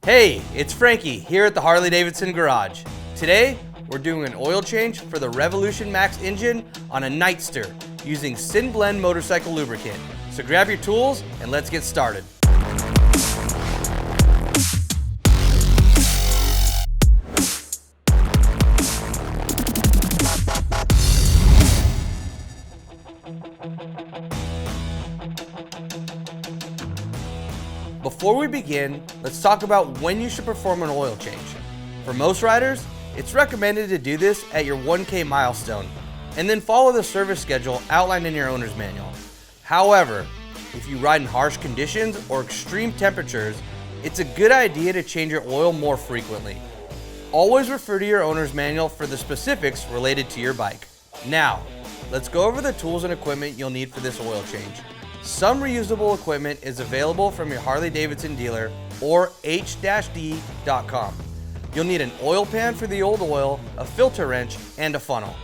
Hey, it's Frankie here at the Harley-Davidson garage. Today, we're doing an oil change for the Revolution Max engine on a Nightster using SYN Blend motorcycle lubricant. So grab your tools and let's get started. Before we begin, let's talk about when you should perform an oil change. For most riders, it's recommended to do this at your 1K milestone, and then follow the service schedule outlined in your owner's manual. However, if you ride in harsh conditions or extreme temperatures, it's a good idea to change your oil more frequently. Always refer to your owner's manual for the specifics related to your bike. Now, let's go over the tools and equipment you'll need for this oil change. Some reusable equipment is available from your Harley-Davidson dealer or h-d.com. You'll need an oil pan for the old oil, a filter wrench, and a funnel.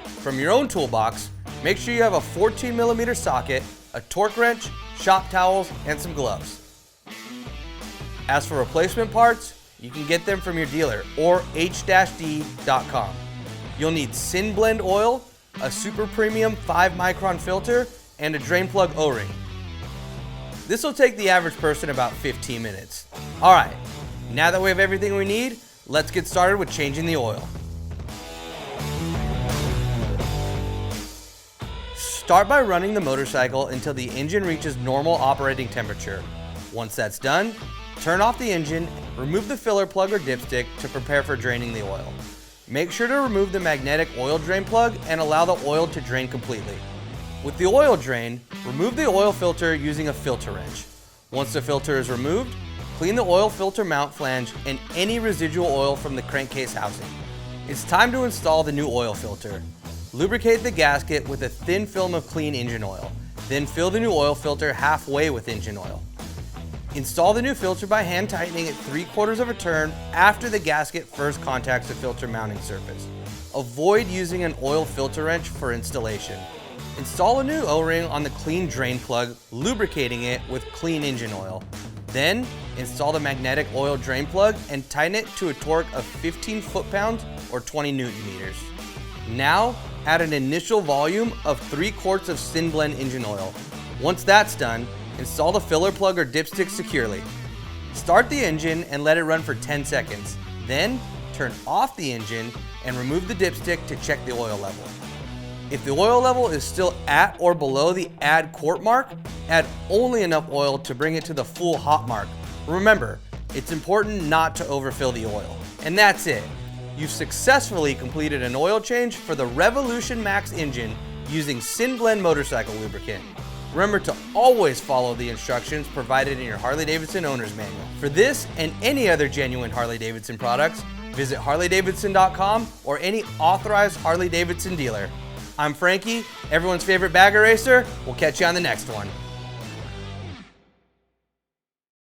From your own toolbox, make sure you have a 14mm socket, a torque wrench, shop towels, and some gloves. As for replacement parts, you can get them from your dealer or h-d.com. You'll need SYN Blend oil, a super premium 5-micron filter, and a drain plug O-ring. This will take the average person about 15 minutes. All right, now that we have everything we need, let's get started with changing the oil. Start by running the motorcycle until the engine reaches normal operating temperature. Once that's done, turn off the engine, remove the filler plug or dipstick to prepare for draining the oil. Make sure to remove the magnetic oil drain plug and allow the oil to drain completely. With the oil drain, remove the oil filter using a filter wrench. Once the filter is removed, clean the oil filter mount flange and any residual oil from the crankcase housing. It's time to install the new oil filter. Lubricate the gasket with a thin film of clean engine oil. Then fill the new oil filter halfway with engine oil. Install the new filter by hand tightening it 3/4 of a turn after the gasket first contacts the filter mounting surface. Avoid using an oil filter wrench for installation. Install a new O-ring on the clean drain plug, lubricating it with clean engine oil. Then, install the magnetic oil drain plug and tighten it to a torque of 15 foot-pounds or 20 Newton-meters. Now, add an initial volume of 3 quarts of SYN Blend engine oil. Once that's done, install the filler plug or dipstick securely. Start the engine and let it run for 10 seconds. Then, turn off the engine and remove the dipstick to check the oil level. If the oil level is still at or below the add quart mark, add only enough oil to bring it to the full hot mark. Remember, it's important not to overfill the oil. And that's it. You've successfully completed an oil change for the Revolution Max engine using SYN Blend motorcycle lubricant. Remember to always follow the instructions provided in your Harley-Davidson owner's manual. For this and any other genuine Harley-Davidson products, visit harley-davidson.com or any authorized Harley-Davidson dealer. I'm Frankie, everyone's favorite bagger racer. We'll catch you on the next one.